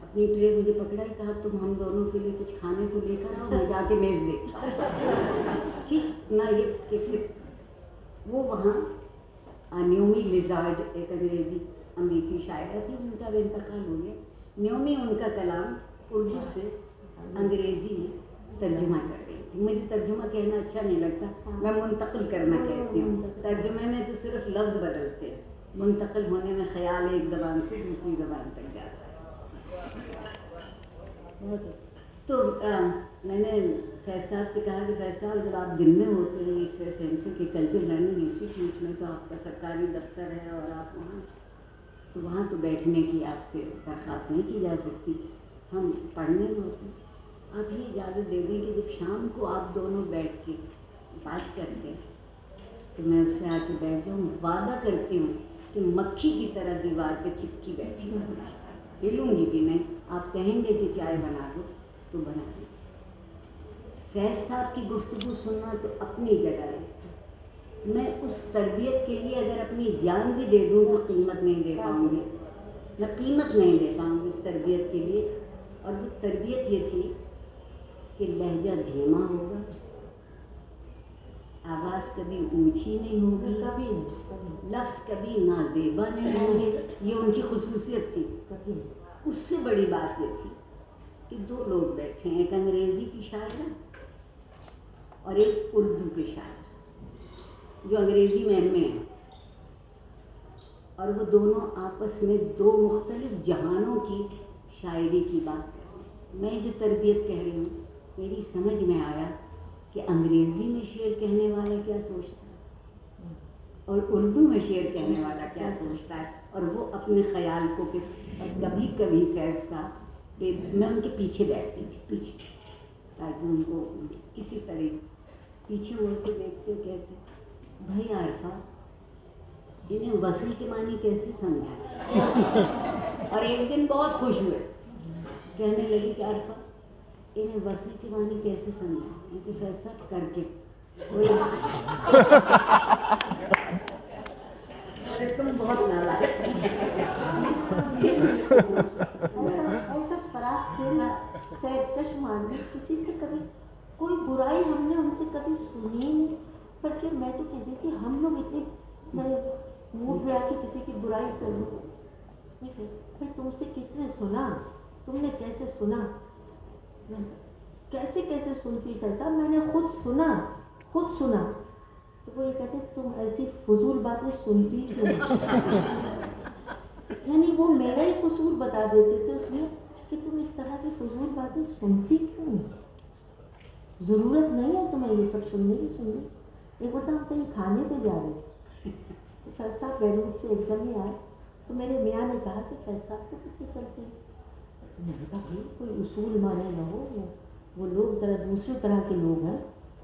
Speaker 1: اپنی ٹرے مجھے پکڑائی، کہا تم ہم دونوں کے لیے کچھ کھانے کو لے کر آؤ، میں جا کے میز دیکھتا ہوں. ٹھیک نہ یہ کہ وہ وہاں نیومی لیزارڈ ایک انگریزی امریکی شاعرہ تھی، ان کا بھی انتقال ہو گیا. نیومی ان کا کلام اردو سے انگریزی میں ترجمہ کر رہی تھی. مجھے ترجمہ کہنا اچھا نہیں لگتا، میں منتقل کرنا کہتی ہوں. ترجمے میں تو صرف لفظ بدلتے ہیں، منتقل ہونے میں خیال ایک زبان سے دوسری زبان تک جاتا ہے. تو میں نے فیض صاحب سے کہا کہ فیض صاحب جب آپ دن میں ہوتے ہیں اس سینچر کے کلچر لرننگ انسٹیٹیوٹ میں، تو آپ کا سرکاری دفتر ہے اور آپ وہاں، تو وہاں تو بیٹھنے کی آپ سے درخواست نہیں کی جا سکتی، ہم پڑھنے میں ہوتے ہیں. آپ ہی اجازت دے دیں کہ جب شام کو آپ دونوں بیٹھ کے بات کرتے ہیں تو میں اس سے آ کے بیٹھ جاؤں. وعدہ کرتی ہوں کہ مکھی کی طرح دیوار پہ چپکی بیٹھی ہوں، ہلوں گی بھی نہیں. آپ کہیں گے کہ چائے بنا دو تو بنا دیں. فیض صاحب کی گفتگو سننا تو اپنی جگہ ہے. میں اس تربیت کے لیے اگر اپنی جان بھی دے دوں تو قیمت نہیں دے پاؤں گی. میں قیمت نہیں دے پاؤں گی اس تربیت کے لیے. اور وہ تربیت یہ تھی کہ لہجہ دھیما ہوگا, آواز کبھی اونچی نہیں ہوگی,
Speaker 2: کبھی
Speaker 1: لفظ کبھی نازیبا نہیں ہوں گے. یہ ان کی خصوصیت تھی. اس سے بڑی بات یہ تھی کہ دو لوگ بیٹھے ہیں, ایک انگریزی کی شاعرہ اور ایک اردو کے شاعر جو انگریزی میں ایم اے ہیں, اور وہ دونوں آپس میں دو مختلف جہانوں کی شاعری کی بات کر رہے ہیں. میں جو تربیت کہہ رہی ہوں, میری سمجھ میں آیا کہ انگریزی میں شعر کہنے والا کیا سوچتا ہے اور اردو میں شعر کہنے والا کیا سوچتا ہے, اور وہ اپنے خیال کو اور کبھی کبھی فیض صاحب میں ان کے پیچھے بیٹھتی تھی, پیچھے, تاکہ ان کو کسی طرح پیچھے مڑ کے دیکھتے کہتے, بھائی عارفہ انہیں وصل کے معنی کیسے سمجھا. اور ایک دن بہت خوش ہوئے, کہنے لگی کہ عارفہ انہیں وصل کے معنی کیسے سمجھا, کیونکہ فیصلہ کر کے تم بہت نالائق.
Speaker 2: ایسا فراق کھیلا سیر چشم مارنے, کسی سے کبھی کوئی برائی ہم نے ان سے کبھی سنی نہیں. بلکہ میں تو کہتی کہ ہم لوگ اتنے, میں موڈ میں آ کے کسی کی برائی کر لوں, بھائی تم سے کس نے سنا, تم نے کیسے سنا, کیسے کیسے سنتی تھا صاحب, میں نے خود سنا. تو وہ یہ کہتے تم ایسی فضول باتیں سنتی کیوں. یعنی وہ میرا ہی قصور بتا دیتے تھے اس لیے کہ تم اس طرح کی فضول باتیں سنتی کیوں, ضرورت نہیں ہے تمہیں یہ سب سننے کی. ایک بار ہم کہیں کھانے پہ جا رہے تھے, تو فیض صاحب بیروت سے ایک دم ہی آئے, تو میرے میاں نے کہا کہ فیض صاحب کو کتنے چلتے ہیں. میں نے کہا بھائی کوئی اصول مانے نہ ہو, وہ لوگ ذرا دوسری طرح کے لوگ ہیں,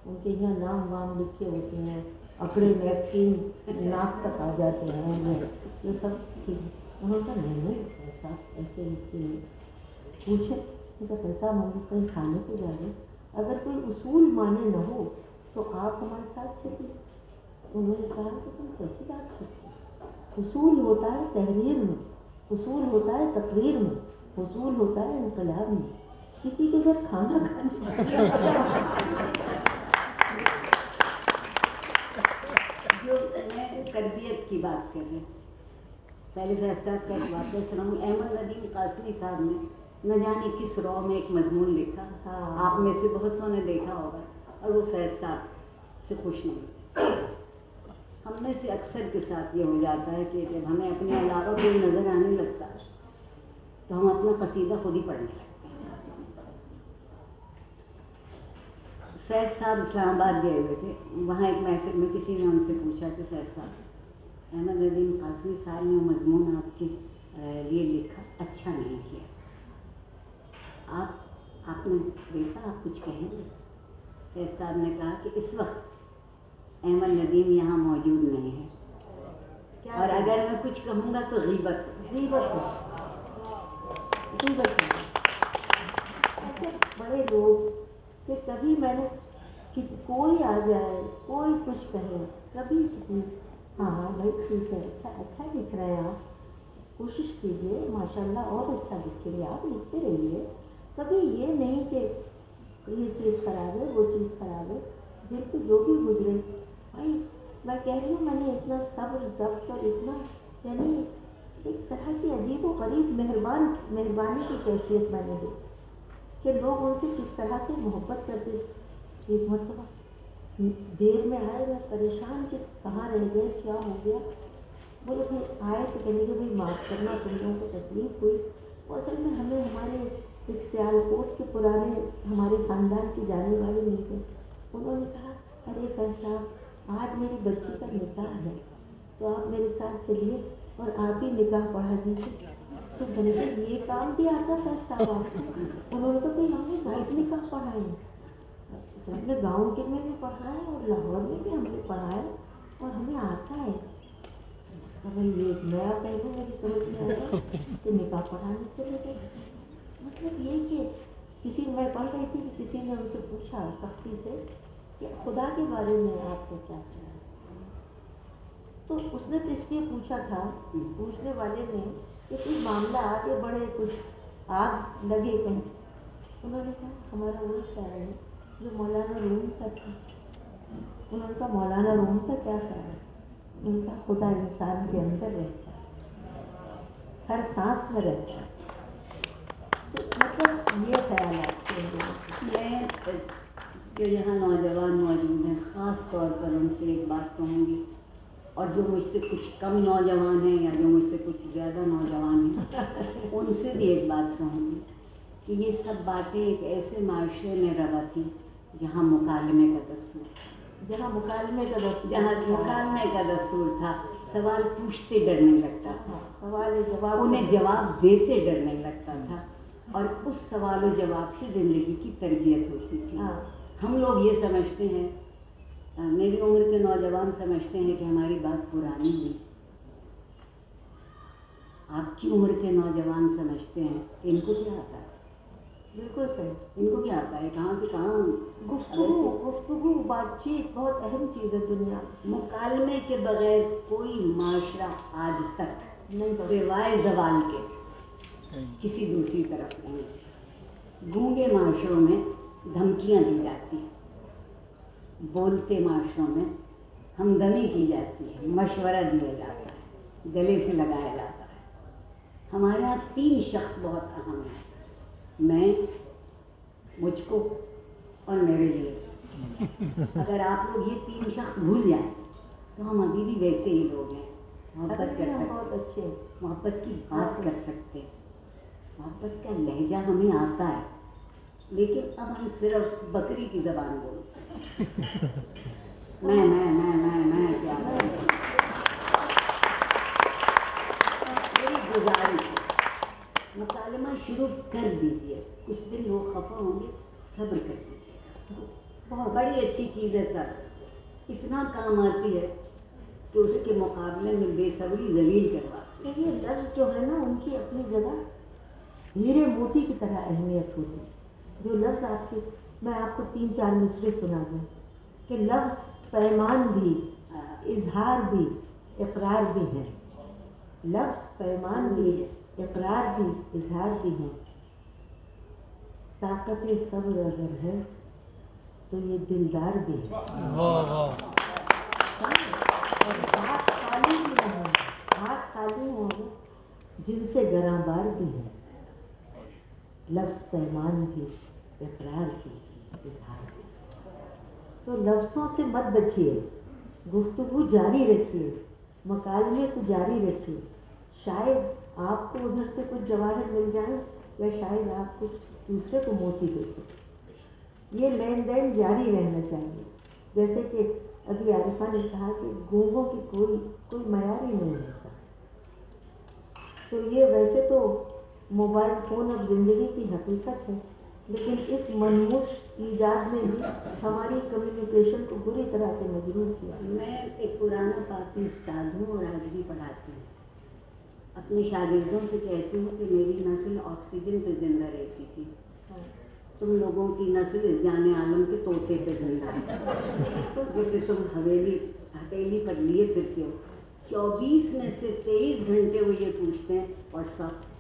Speaker 2: ان کے یہاں نام وام لکھے ہوتے ہیں, اکڑے نیپکن ناک تک آ جاتے ہیں, یہ سب ٹھیک ہے. انہوں نے کہا نہیں ایسا ایسے اس کے لیے پوچھے, کہ پیسہ ہم لوگ کہیں کھانے کو جا رہے, اگر کوئی اصول مانے نہ ہو تو آپ ہمارے ساتھ چلیے. انہوں نے کہا کہ تم کیسی بات کرتے ہیں, اصول ہوتا ہے تحریر میں, اصول ہوتا ہے تقریر میں, اصول ہوتا ہے انقلاب میں, کسی کے گھر کھانا کھانے.
Speaker 1: جو میں تربیت کی بات کر رہی ہوں, پہلے فیض صاحب کا ایک واقعہ سناؤں. احمد ندیم قاسمی صاحب نے نہ جانے کس رو میں ایک مضمون لکھا, آپ میں سے بہت سو نے دیکھا ہوگا, اور وہ فیض صاحب سے خوش نہیں. ہم میں سے اکثر کے ساتھ یہ ہو جاتا ہے کہ جب ہمیں اپنے علاوہ کوئی نظر آنے لگتا ہے تو ہم اپنا قصیدہ خود ہی پڑھنے لگتے ہیں. فیض صاحب اسلام آباد گئے ہوئے تھے, وہاں ایک محفل میں کسی نے ان سے پوچھا کہ فیض صاحب احمد ندیم قاسمی صاحب نے وہ مضمون آپ کے لیے لکھا, اچھا نہیں کیا, آپ نے دیکھا, آپ کچھ کہیں گے. فیض صاحب نے کہا کہ اس وقت احمد ندیم یہاں موجود نہیں ہے, اور اگر میں کچھ کہوں گا تو غیبت
Speaker 2: ایسے بڑے لوگ کہ کبھی میں نے کہ کوئی آ جائے, کوئی کچھ کہے, کبھی کسی ہاں بھائی ٹھیک ہے, اچھا لکھ رہے ہیں آپ, کوشش کیجیے, ماشاء اللہ اور اچھا لکھیں گے, آپ لکھتے رہیے. کبھی یہ نہیں کہ یہ چیز خراب ہے, وہ چیز خراب ہے. بالکل جو بھی گزرے بھائی, میں کہہ رہی ہوں میں نے اتنا صبر ضبط اور اتنا, یعنی ایک طرح کی عجیب و غریب مہربانی کی کیفیت میں نے دیکھی کہ لوگ ان سے کس طرح سے محبت کرتے. ایک مرتبہ دیر میں آئے, میں پریشان کہ کہاں رہ گئے, کیا ہو گیا. بولے بھائی آئے تو کہنے کے بھائی معاف کرنا, تم لوگوں کو تکلیف ہوئی. وہ اصل میں ہمیں ہمارے ایک سیالکوٹ کے پرانے ہمارے خاندان کے جانے والے مل گئے. انہوں نے کہا ارے فیض صاحب آج میری بچی کا نکاح ہے, تو آپ میرے ساتھ چلیے اور آپ ہی نکاح پڑھا دیجیے. تو میں نے کہا یہ کام بھی آتا فیض صاحب آپ کو. انہوں نے کہا بھائی ہم نے بہت نکاح پڑھائے ہیں, سب نے گاؤں کے میں بھی پڑھا ہے اور لاہور میں بھی ہم نے پڑھا ہے, اور ہمیں آتا ہے. بھائی یہ ایک نیا پہلو میری سمجھ میں آیا کہ نکاح پڑھانے چلے گئے. مطلب یہ کہ کسی میں پڑھ رہی تھی کہ کسی نے ان سے پوچھا سختی سے کہ خدا کے بارے میں آپ کو کیا خیال ہے. تو اس نے تو اس لیے پوچھا تھا, پوچھنے والے نے کہ کوئی معاملہ آگے بڑھے, کچھ آگ لگے کہیں. انہوں نے کہا ہمارا وہ شاعر ہے جو مولانا روم کا تھا. انہوں نے کہا مولانا روم کا کیا خیال ہے؟ ان کا خدا انسان کے اندر رہتا ہے, ہر سانس میں رہتا ہے. تو مطلب یہ خیالات
Speaker 1: میں جو یہاں نوجوان موجود ہیں خاص طور پر ان سے ایک بات کہوں گی, اور جو مجھ سے کچھ کم نوجوان ہیں یا جو مجھ سے کچھ زیادہ نوجوان ہیں ان سے بھی ایک بات کہوں گی کہ یہ سب باتیں ایک ایسے معاشرے میں روا تھی جہاں مکالمے کا دستور
Speaker 2: جہاں مکالمے
Speaker 1: کا دستور تھا. سوال پوچھتے ڈرنے لگتا تھا,
Speaker 2: سوال جواب
Speaker 1: انہیں جواب دیتے ڈرنے لگتا تھا, اور اس سوال و جواب سے زندگی کی تربیت ہوتی تھی. ہم لوگ یہ سمجھتے ہیں, میری عمر کے نوجوان سمجھتے ہیں کہ ہماری بات پرانی ہوئی. آپ کی عمر کے نوجوان سمجھتے ہیں کہ ان کو کیا آتا ہے.
Speaker 2: بالکل صحیح.
Speaker 1: ان کو کیا آتا ہے, کہاں سے کہاں.
Speaker 2: گفتگو بات چیت بہت اہم چیز ہے دنیا میں.
Speaker 1: مکالمے کے بغیر کوئی معاشرہ آج تک سوائے زوال کے کسی دوسری طرف نہیں. گونگے معاشروں میں دھمکیاں دی جاتی ہیں, بولتے معاشروں میں ہمدمی کی جاتی ہے, مشورہ دیا جاتا ہے, گلے سے لگایا جاتا ہے. ہمارے یہاں 3 شخص بہت اہم ہیں, میں, مجھ کو اور میرے لیے. اگر آپ لوگ یہ 3 شخص بھول جائیں تو ہم ابھی بھی ویسے ہی لوگ ہیں. محبت کر سکتے,
Speaker 2: بہت اچھے,
Speaker 1: محبت کی بات کر سکتے, محبت کا لہجہ ہمیں آتا ہے, لیکن اب ہم صرف بکری کی زبان بولتے ہیں. میں کیا میری گزارش ہے, مکالمہ شروع کر دیجیے. کچھ دن لوگ خفا ہوں گے, صبر کر دیجیے. بہت بڑی اچھی چیز ہے سر, اتنا کام آتی ہے کہ اس کے مقابلے میں بے صبری ذلیل کرواتی ہے.
Speaker 2: یہ لفظ جو ہے نا ان کی اپنی جگہ ہیرے موتی کی طرح اہمیت ہوتی ہے. جو لفظ آپ کے, میں آپ کو 3-4 مصرے سنا دوں کہ لفظ پیمان بھی, اظہار بھی, اقرار بھی ہے. لفظ پیمان بھی, اقرار بھی, اظہار بھی ہے. طاقت صبر اگر ہے تو یہ دلدار بھی ہے. اور ہاتھ خالی بھی نہ ہو, ہاتھ خالی ہو جن سے گراں بار بھی ہے. لفظ پیمان بھی, اقرار بھی, اظہار بھی. تو لفظوں سے مت بچیے, گفتگو جاری رکھیے, مکالمے کو جاری رکھیے. شاید آپ کو ادھر سے کچھ جواہر مل جائیں یا شاید آپ کو دوسرے کو موتی دے سکیں. یہ لین دین جاری رہنا چاہیے. جیسے کہ ابھی عارفہ نے کہا کہ گونگوں کی کوئی معیار ہی نہیں ہوتا. تو یہ ویسے تو موبائل فون اب زندگی کی حقیقت ہے, لیکن اس منحوس ایجاد نے بھی ہماری کمیونیکیشن کو بری طرح سے مجروح کیا.
Speaker 1: میں ایک پرانا پاکی استاد ہوں اور آج بھی پڑھاتی ہوں. اپنے شاگردوں سے کہتی ہوں کہ میری نسل آکسیجن پہ زندہ رہتی تھی, تم لوگوں کی نسل اس جان عالم کے طوطے پہ زندہ ہے. جیسے تم ہتھیلی پر لیے پھرتے ہو, 24 میں سے 23 گھنٹے وہ یہ پوچھتے ہیں واٹس ایپ